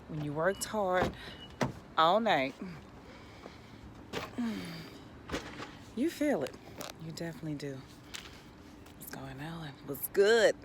when you worked hard all night, you feel it. You definitely do. What's going on? What's good?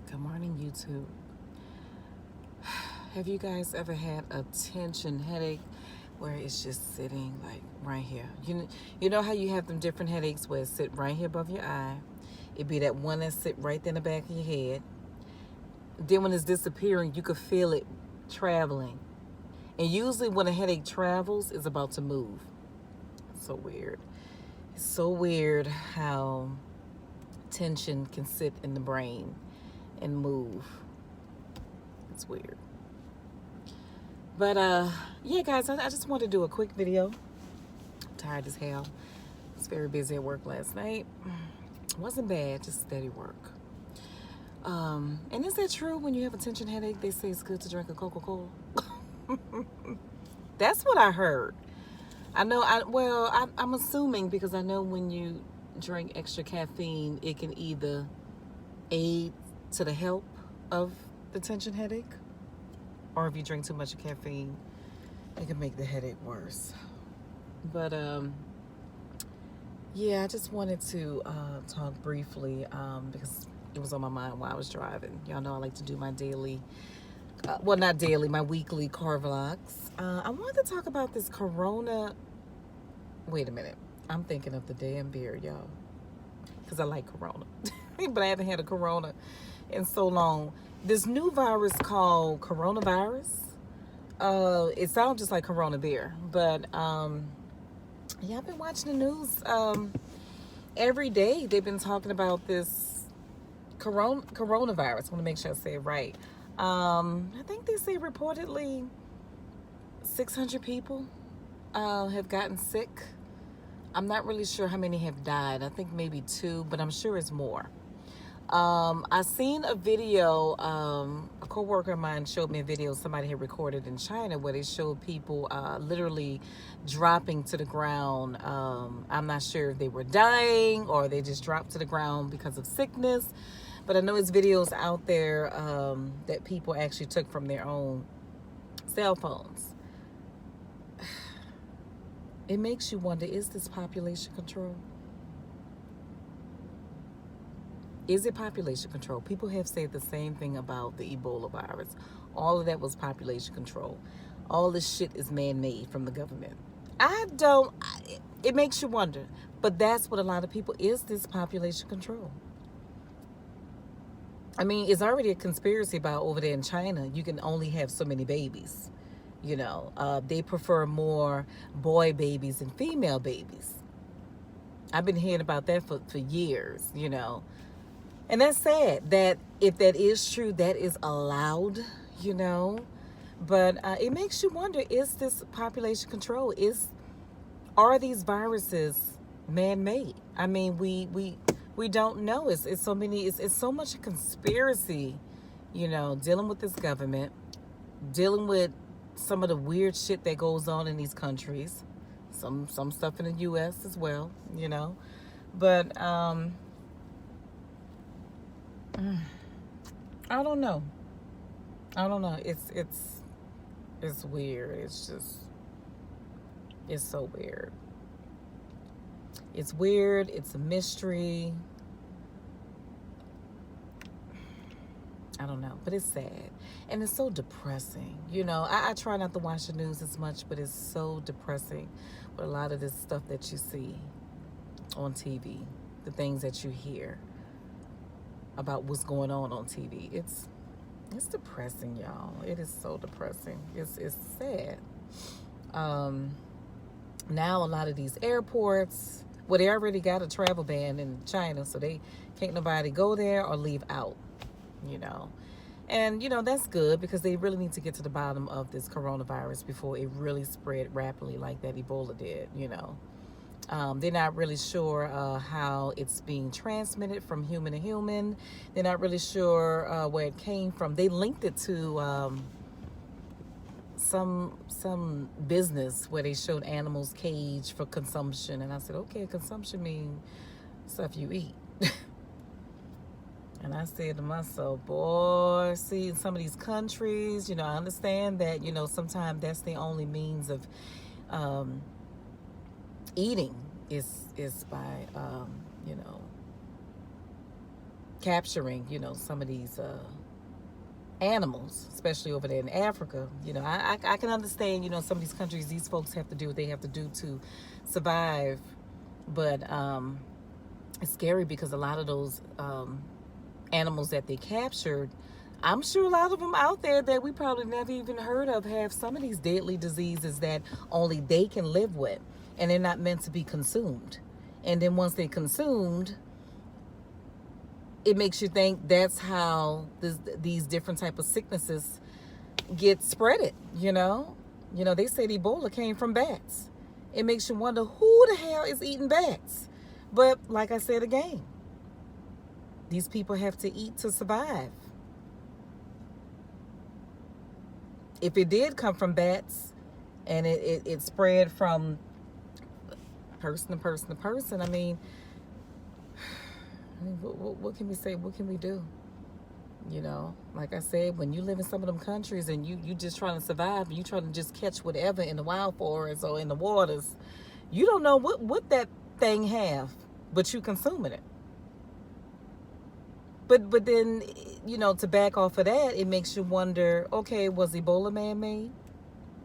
Good morning, YouTube. Have you guys ever had a tension headache where it's just sitting like right here? You know how you have them different headaches where it sit right here above your eye. It'd be that one that sit right in the back of your head. Then when it's disappearing, you could feel it traveling. And usually when a headache travels, it's about to move. It's so weird. It's so weird how tension can sit in the brain and move. It's weird. But yeah, guys, I just wanted to do a quick video. I'm tired as hell. I was very busy at work last night. It wasn't bad, just steady work. And is that true? When you have a tension headache, they say it's good to drink a Coca-Cola? That's what I heard. I know. I'm assuming, because I know when you drink extra caffeine, it can either aid to the help of the tension headache, or if you drink too much caffeine, it can make the headache worse. But yeah, I just wanted to talk briefly because it was on my mind while I was driving. Y'all know I like to do my daily, well, not daily, my weekly car vlogs. I wanted to talk about this Corona. Wait a minute. I'm thinking of the damn beer, y'all, because I like Corona. But I haven't had a Corona in so long. This new virus called coronavirus. It sounds just like Corona beer, but yeah, I've been watching the news every day. They've been talking about this coronavirus. I want to make sure I say it right. I think they say reportedly 600 people have gotten sick. I'm not really sure how many have died. I think maybe 2, but I'm sure it's more. I seen a video, a coworker of mine showed me a video somebody had recorded in China where they showed people literally dropping to the ground. I'm not sure if they were dying or they just dropped to the ground because of sickness, but I know it's videos out there that people actually took from their own cell phones. It makes you wonder, is this population control? Is it population control? People have said the same thing about the Ebola virus. All of that was population control. All this shit is man-made from the government. It makes you wonder. But that's what a lot of people, is this population control? I mean, it's already a conspiracy about over there in China. You can only have so many babies. You know, they prefer more boy babies than female babies. I've been hearing about that for years, you know. And that's sad that if that is true, that is allowed, you know. But it makes you wonder, is this population control? Are these viruses man-made? I mean, we don't know. It's so many, it's so much a conspiracy, you know, dealing with this government, dealing with some of the weird shit that goes on in these countries. Some stuff in the U.S. as well, you know. But I don't know. I don't know. It's weird. It's so weird. It's weird. It's a mystery. I don't know, but it's sad. And it's so depressing. You know, I try not to watch the news as much, but it's so depressing with a lot of this stuff that you see on TV, the things that you hear about what's going on TV. It's depressing, y'all. It is so depressing. It's sad. Now a lot of these airports, well, they already got a travel ban in China, so they can't nobody go there or leave out, you know. And, you know, that's good because they really need to get to the bottom of this coronavirus before it really spread rapidly like that Ebola did, you know. They're not really sure how it's being transmitted from human to human. They're not really sure where it came from. They linked it to some business where they showed animals caged for consumption. And I said, okay, consumption means stuff you eat. And I said to myself, boy, see, in some of these countries, you know, I understand that, you know, sometimes that's the only means of eating is by, you know, capturing, you know, some of these animals, especially over there in Africa. You know, I can understand, you know, some of these countries, these folks have to do what they have to do to survive. But it's scary because a lot of those animals that they captured, I'm sure a lot of them out there that we probably never even heard of have some of these deadly diseases that only they can live with, and they're not meant to be consumed. And then once they're consumed, it makes you think that's how these different type of sicknesses get spreaded, you know. You know, they said Ebola came from bats. It makes you wonder who the hell is eating bats. But like I said again, these people have to eat to survive. If it did come from bats and it spread from person to person to person, I mean, what can we say? What can we do? You know, like I said, when you live in some of them countries and you just trying to survive, and you trying to just catch whatever in the wild forest or in the waters, you don't know what that thing have, but you consuming it. But then, you know, to back off of that, it makes you wonder, okay, was Ebola man-made?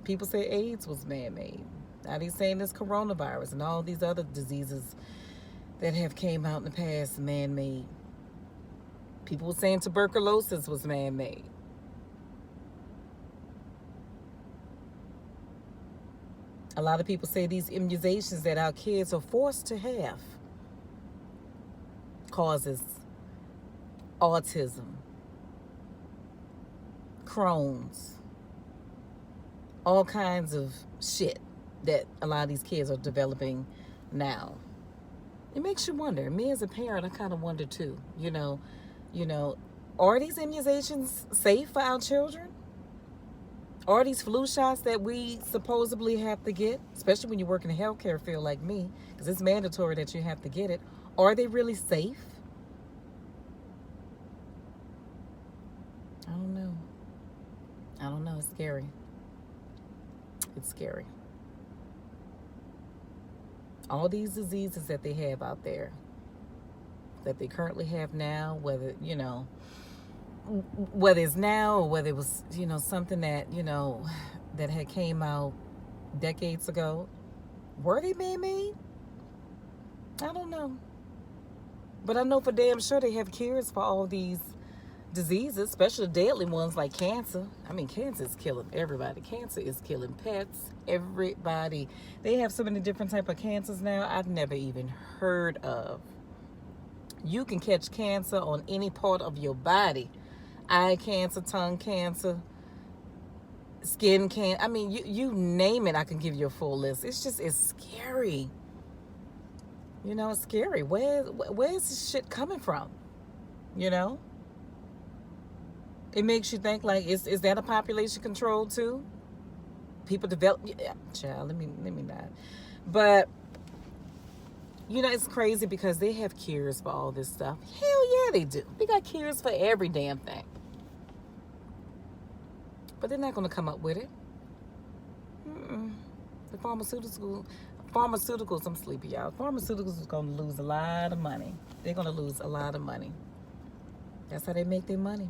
People say AIDS was man-made. Now they're saying this coronavirus and all these other diseases that have came out in the past man-made. People were saying tuberculosis was man-made. A lot of people say these immunizations that our kids are forced to have causes autism, Crohn's, all kinds of shit that a lot of these kids are developing now. It makes you wonder. Me as a parent, I kind of wonder too. You know, are these immunizations safe for our children? Are these flu shots that we supposedly have to get, especially when you work in the healthcare field like me, because it's mandatory that you have to get it, are they really safe? I don't know. It's scary. It's scary. All these diseases that they have out there, that they currently have now, whether it's now or whether it was, you know, something that, you know, that had came out decades ago, were they man-made? I don't know. But I know for damn sure they have cures for all these diseases, especially deadly ones like cancer. I mean, cancer is killing everybody. Cancer is killing pets, everybody. They have so many different type of cancers now I've never even heard of. You can catch cancer on any part of your body. Eye cancer, tongue cancer, skin cancer. I mean, you name it, I can give you a full list. It's scary. You know, it's scary. Where's this shit coming from? You know? It makes you think, like, is that a population control too? People develop, yeah, child, let me not. But it's crazy because they have cures for all this stuff. Hell yeah, they do. They got cures for every damn thing. But they're not going to come up with it. The pharmaceuticals, I'm sleepy, y'all. Pharmaceuticals is going to lose a lot of money. They're going to lose a lot of money. That's how they make their money,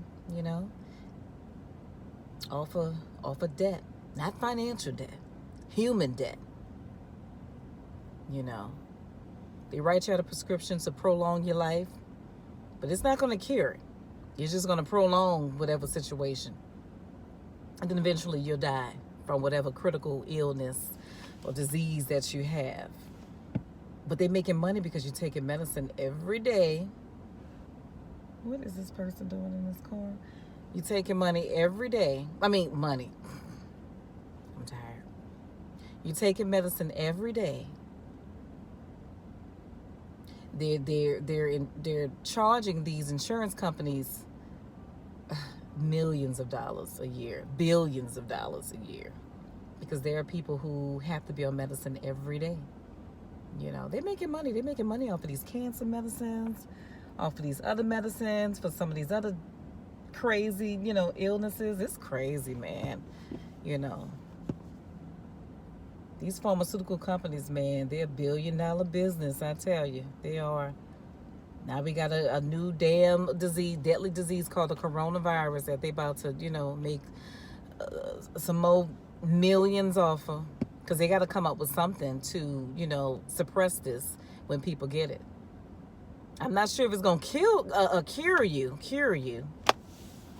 off of debt. Not financial debt, human debt. They write you out a prescription to prolong your life, but it's not going to cure it. It's just going to prolong whatever situation. And then eventually you'll die from whatever critical illness or disease that you have. But they're making money because you're taking medicine every day. What is this person doing in this car? You're taking money every day. Money. I'm tired. You're taking medicine every day. They're charging these insurance companies millions of dollars a year, billions of dollars a year, because there are people who have to be on medicine every day. They're making money. They're making money off of these cancer medicines, off of these other medicines for some of these other crazy, illnesses. It's crazy, man. These pharmaceutical companies, man, they're $1 billion business, I tell you. They are. Now we got a new damn disease, deadly disease called the coronavirus that they about to, make some more millions off of. Because they got to come up with something to, suppress this when people get it. I'm not sure if it's going to cure you.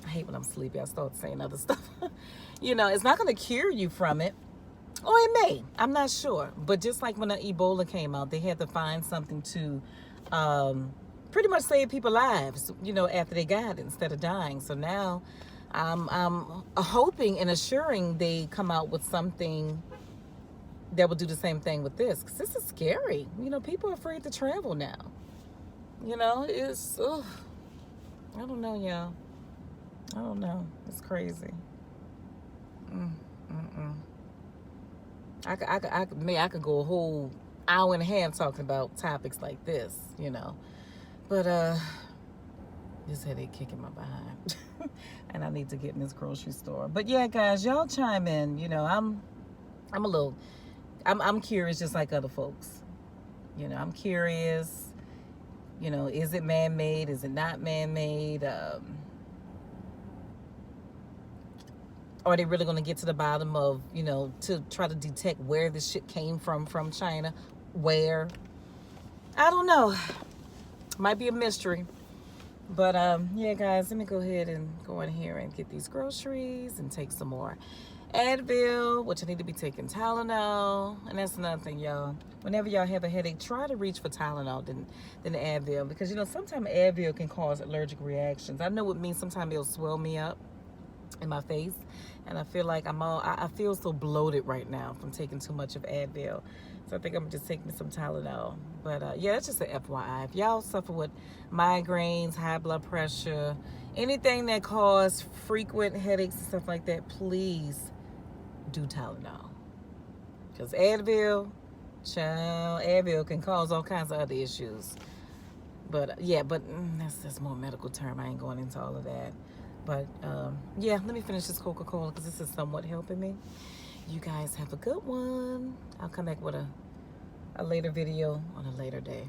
I hate when I'm sleepy. I start saying other stuff. It's not going to cure you from it. Or it may. I'm not sure. But just like when the Ebola came out, they had to find something to pretty much save people's lives, after they got it instead of dying. So now I'm hoping and assuring they come out with something that will do the same thing with this. Because this is scary. People are afraid to travel now. It's, I don't know, y'all. I don't know. It's crazy. I could go a whole hour and a half talking about topics like this, But this headache kicking my behind, and I need to get in this grocery store. But yeah, guys, y'all chime in. I'm curious, just like other folks. I'm curious. Is it man-made? Is it not man-made? Are they really going to get to the bottom of, to try to detect where this shit came from China? Where? I don't know. Might be a mystery. But, yeah, guys, let me go ahead and go in here and get these groceries and take some more Advil, which I need to be taking Tylenol. And that's another thing, y'all. Whenever y'all have a headache, try to reach for Tylenol than Advil. Because, sometimes Advil can cause allergic reactions. I know what it means. Sometimes it'll swell me up in my face, and I feel like I feel so bloated right now from taking too much of Advil. So I think I'm just taking some Tylenol. But yeah, that's just an FYI. If y'all suffer with migraines, high blood pressure, anything that causes frequent headaches and stuff like that, please do Tylenol. Because Advil can cause all kinds of other issues. But yeah, that's more medical term. I ain't going into all of that. But yeah, let me finish this Coca-Cola because this is somewhat helping me. You guys have a good one. I'll come back with a later video on a later day.